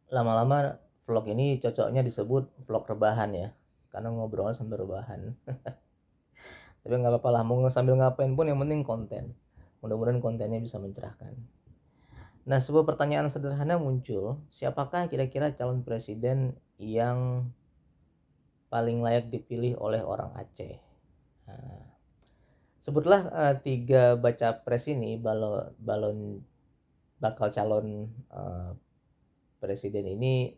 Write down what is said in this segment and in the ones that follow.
lama-lama vlog ini cocoknya disebut vlog rebahan ya, karena ngobrol sambil rebahan. Tapi nggak apa-apa lah, mau sambil ngapain pun yang penting konten. Mudah-mudahan kontennya bisa mencerahkan. Nah, sebuah pertanyaan sederhana muncul, siapakah kira-kira calon presiden yang paling layak dipilih oleh orang Aceh? Nah, sebutlah tiga baca pres ini, balon bakal calon presiden ini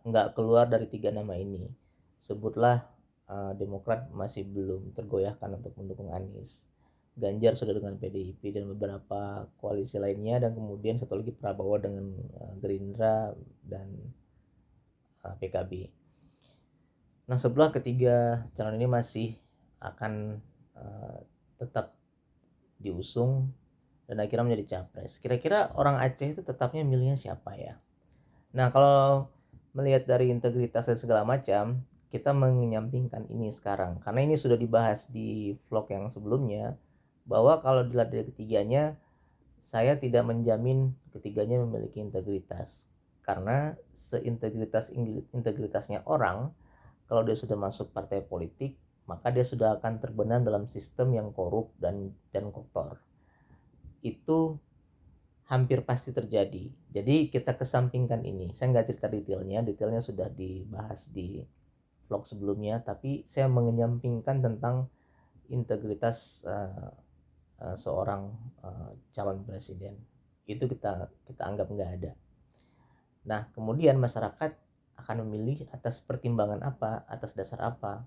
nggak keluar dari tiga nama ini. Sebutlah Demokrat masih belum tergoyahkan untuk mendukung Anies. Ganjar sudah dengan PDIP dan beberapa koalisi lainnya, dan kemudian satu lagi Prabowo dengan Gerindra dan PKB. Nah, sebelah ketiga calon ini masih akan tetap diusung dan akhirnya menjadi capres. Kira-kira orang Aceh itu tetapnya milihnya siapa ya? Nah, kalau melihat dari integritas dan segala macam, kita menyampingkan ini sekarang. Karena ini sudah dibahas di vlog yang sebelumnya, bahwa kalau dilihat dari ketiganya, saya tidak menjamin ketiganya memiliki integritas. Karena integritasnya orang, kalau dia sudah masuk partai politik, maka dia sudah akan terbenam dalam sistem yang korup dan kotor. Itu hampir pasti terjadi. Jadi kita kesampingkan ini. Saya nggak cerita detailnya sudah dibahas di vlog sebelumnya, tapi saya menyampingkan tentang integritas seorang calon presiden. Itu kita anggap nggak ada. Nah, kemudian masyarakat akan memilih atas pertimbangan apa, atas dasar apa.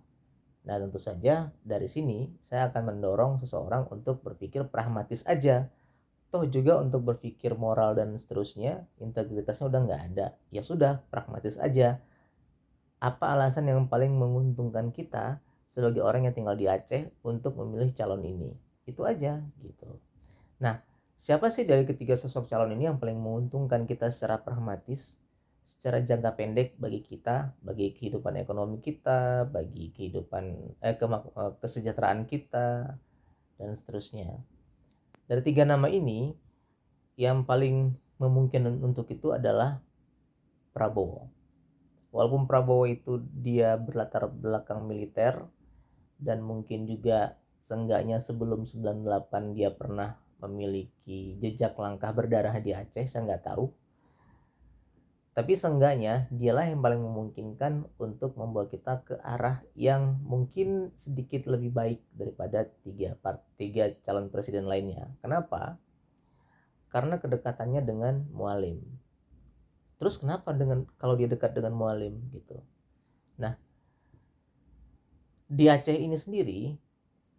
Nah, tentu saja dari sini saya akan mendorong seseorang untuk berpikir pragmatis aja. Toh juga untuk berpikir moral dan seterusnya, integritasnya udah nggak ada. Ya sudah, pragmatis aja. Apa alasan yang paling menguntungkan kita sebagai orang yang tinggal di Aceh untuk memilih calon ini? Itu aja gitu. Nah, siapa sih dari ketiga sosok calon ini yang paling menguntungkan kita secara pragmatis, secara jangka pendek bagi kita, bagi kehidupan ekonomi kita, bagi kehidupan kesejahteraan kita dan seterusnya. Dari tiga nama ini, yang paling memungkinkan untuk itu adalah Prabowo. Walaupun Prabowo itu dia berlatar belakang militer, dan mungkin juga seenggaknya sebelum 98 dia pernah memiliki jejak langkah berdarah di Aceh, saya nggak tahu. Tapi seenggaknya dialah yang paling memungkinkan untuk membawa kita ke arah yang mungkin sedikit lebih baik daripada tiga calon presiden lainnya. Kenapa? Karena kedekatannya dengan Mualim. Terus kenapa kalau dia dekat dengan Mualim gitu? Nah, di Aceh ini sendiri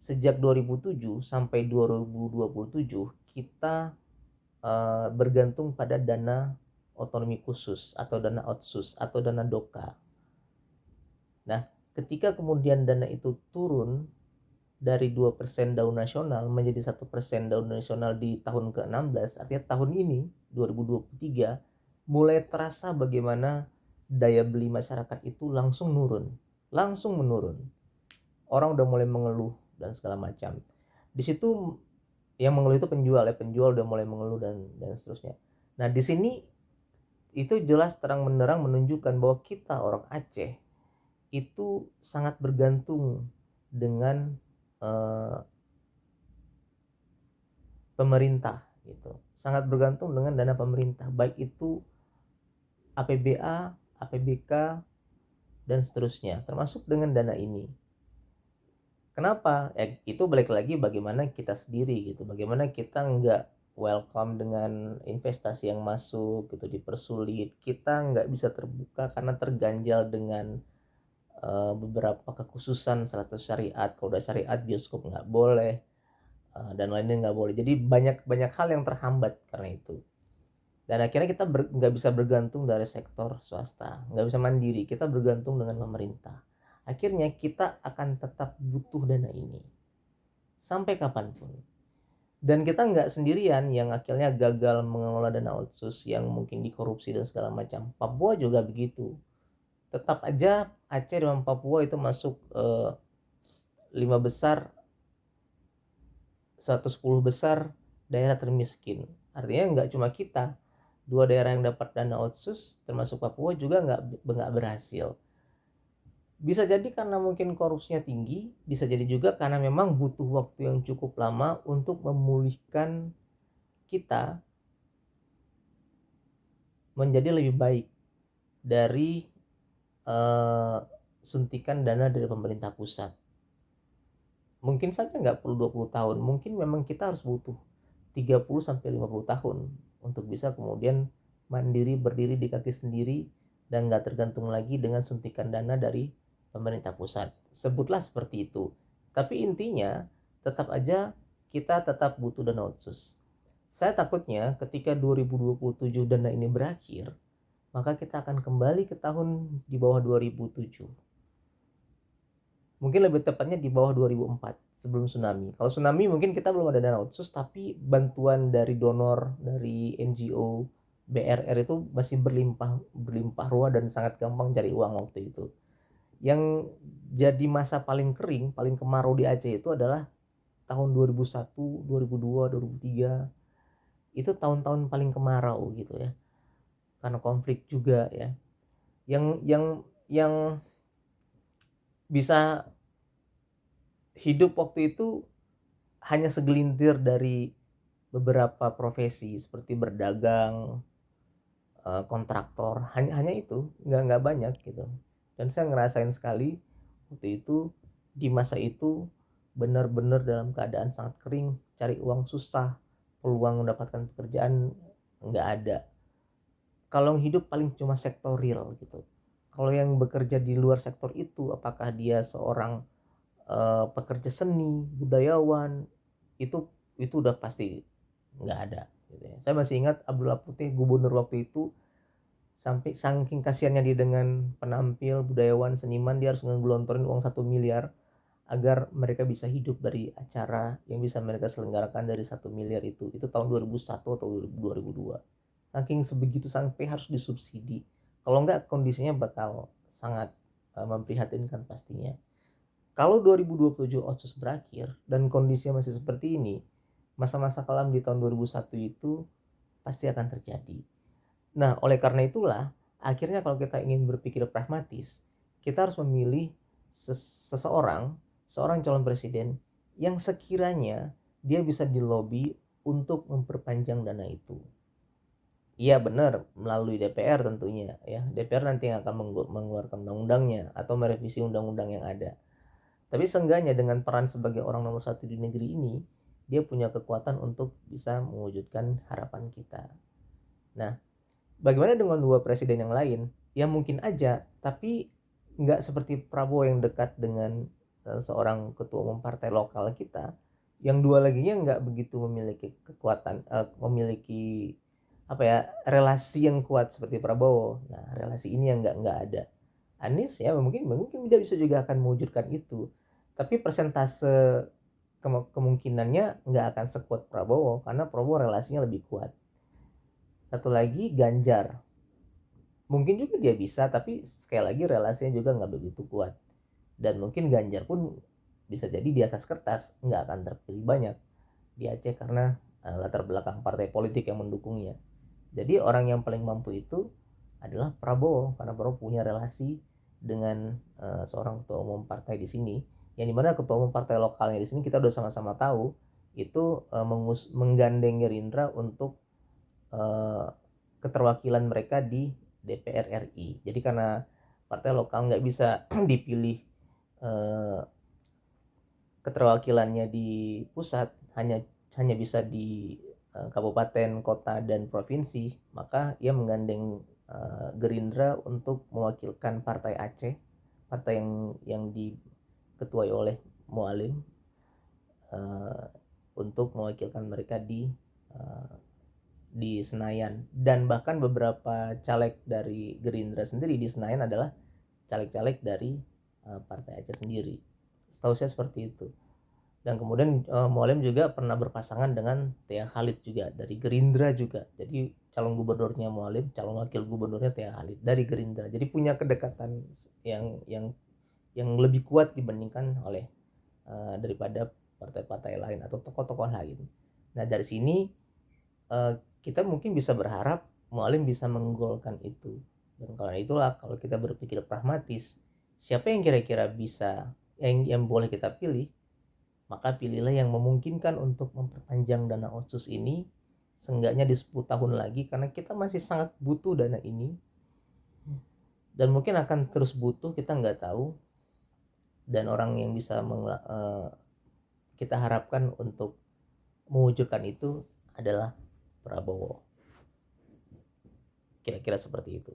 sejak 2007 sampai 2027 kita bergantung pada dana otonomi khusus atau dana otsus atau dana doka. Nah, ketika kemudian dana itu turun dari 2% daun nasional menjadi 1% daun nasional di tahun ke-16, artinya tahun ini 2023 mulai terasa bagaimana daya beli masyarakat itu langsung menurun. Orang udah mulai mengeluh dan segala macam. Di situ yang mengeluh itu penjual udah mulai mengeluh dan seterusnya. Nah, di sini itu jelas terang benderang menunjukkan bahwa kita orang Aceh itu sangat bergantung dengan eh, pemerintah gitu. Sangat bergantung dengan dana pemerintah, baik itu APBA, APBK dan seterusnya, termasuk dengan dana ini. Kenapa? Itu balik lagi bagaimana kita sendiri gitu. Bagaimana kita nggak welcome dengan investasi yang masuk gitu, dipersulit. Kita nggak bisa terbuka karena terganjal dengan beberapa kekhususan salah satu syariat. Kalau udah syariat bioskop nggak boleh, dan lainnya nggak boleh. Jadi banyak hal yang terhambat karena itu. Dan akhirnya kita nggak bisa bergantung dari sektor swasta, nggak bisa mandiri. Kita bergantung dengan pemerintah. Akhirnya kita akan tetap butuh dana ini sampai kapanpun. Dan kita nggak sendirian yang akhirnya gagal mengelola dana otsus yang mungkin dikorupsi dan segala macam. Papua juga begitu. Tetap aja Aceh dan Papua itu masuk 5 besar, 110 besar daerah termiskin. Artinya nggak cuma kita, 2 daerah yang dapat dana otsus termasuk Papua juga nggak berhasil. Bisa jadi karena mungkin korupsinya tinggi, bisa jadi juga karena memang butuh waktu yang cukup lama untuk memulihkan kita menjadi lebih baik dari suntikan dana dari pemerintah pusat. Mungkin saja nggak perlu 20 tahun, mungkin memang kita harus butuh 30-50 tahun untuk bisa kemudian mandiri, berdiri di kaki sendiri dan nggak tergantung lagi dengan suntikan dana dari pemerintah pusat. Sebutlah seperti itu. Tapi intinya tetap aja kita tetap butuh dana otsus. Saya takutnya ketika 2027 dana ini berakhir, maka kita akan kembali ke tahun di bawah 2007. Mungkin lebih tepatnya di bawah 2004 sebelum tsunami. Kalau tsunami mungkin kita belum ada dana otsus, tapi bantuan dari donor, dari NGO, BRR itu masih berlimpah ruah dan sangat gampang cari uang waktu itu. Yang jadi masa paling kering, paling kemarau di Aceh itu adalah tahun 2001, 2002, 2003. Itu tahun-tahun paling kemarau gitu ya. Karena konflik juga ya. Yang bisa hidup waktu itu hanya segelintir dari beberapa profesi seperti berdagang, kontraktor, hanya itu, nggak banyak gitu. Dan saya ngerasain sekali waktu itu, di masa itu benar-benar dalam keadaan sangat kering, cari uang susah, peluang mendapatkan pekerjaan nggak ada. Kalau yang hidup paling cuma sektor real gitu. Kalau yang bekerja di luar sektor itu, apakah dia seorang pekerja seni, budayawan, itu udah pasti nggak ada gitu ya. Saya masih ingat Abdullah Putih, gubernur waktu itu, sampai saking kasihannya dia dengan penampil, budayawan, seniman, dia harus ngegelontorin uang 1 miliar agar mereka bisa hidup dari acara yang bisa mereka selenggarakan dari 1 miliar itu tahun 2001 atau 2002. Saking sebegitu sampai harus disubsidi, kalau enggak kondisinya bakal sangat memprihatinkan pastinya. Kalau 2027 otsus berakhir dan kondisinya masih seperti ini, masa-masa kelam di tahun 2001 itu pasti akan terjadi. Nah, oleh karena itulah, akhirnya kalau kita ingin berpikir pragmatis, kita harus memilih seorang calon presiden yang sekiranya dia bisa dilobi untuk memperpanjang dana itu. Iya benar, melalui DPR tentunya ya. DPR nanti yang akan mengeluarkan undang-undangnya atau merevisi undang-undang yang ada. Tapi seenggaknya dengan peran sebagai orang nomor 1 di negeri ini, dia punya kekuatan untuk bisa mewujudkan harapan kita. Nah, bagaimana dengan dua presiden yang lain? Ya mungkin aja, tapi nggak seperti Prabowo yang dekat dengan seorang ketua umum partai lokal kita. Yang dua laginya nggak begitu memiliki kekuatan, memiliki apa ya, relasi yang kuat seperti Prabowo. Nah, relasi ini yang nggak ada. Anies ya mungkin dia bisa juga akan mewujudkan itu, tapi persentase kemungkinannya nggak akan sekuat Prabowo karena Prabowo relasinya lebih kuat. Satu lagi Ganjar, mungkin juga dia bisa, tapi sekali lagi relasinya juga nggak begitu kuat, dan mungkin Ganjar pun bisa jadi di atas kertas nggak akan terpilih banyak di Aceh karena latar belakang partai politik yang mendukungnya. Jadi orang yang paling mampu itu adalah Prabowo karena Prabowo punya relasi dengan seorang ketua umum partai di sini, yang dimana ketua umum partai lokalnya di sini kita udah sama-sama tahu itu menggandeng Gerindra untuk keterwakilan mereka di DPR RI. Jadi karena partai lokal nggak bisa dipilih keterwakilannya di pusat, hanya bisa di kabupaten, kota, dan provinsi, maka ia menggandeng Gerindra untuk mewakilkan partai Aceh, partai yang diketuai oleh Mualim, untuk mewakilkan mereka di Senayan. Dan bahkan beberapa caleg dari Gerindra sendiri di Senayan adalah caleg-caleg dari partai Aceh sendiri. Setahu saya seperti itu. Dan kemudian Mualim juga pernah berpasangan dengan Tia Khalid juga dari Gerindra juga. Jadi calon gubernurnya Mualim, calon wakil gubernurnya Tia Khalid dari Gerindra. Jadi punya kedekatan yang lebih kuat dibandingkan oleh daripada partai-partai lain atau tokoh-tokoh lain. Nah, dari sini kita mungkin bisa berharap Mualim bisa menggolkan itu. Dan karena itulah kalau kita berpikir pragmatis, siapa yang kira-kira bisa yang boleh kita pilih, maka pilihlah yang memungkinkan untuk memperpanjang dana otsus ini seenggaknya di 10 tahun lagi, karena kita masih sangat butuh dana ini dan mungkin akan terus butuh, kita nggak tahu. Dan orang yang bisa kita harapkan untuk mewujudkan itu adalah Prabowo. Kira-kira seperti itu.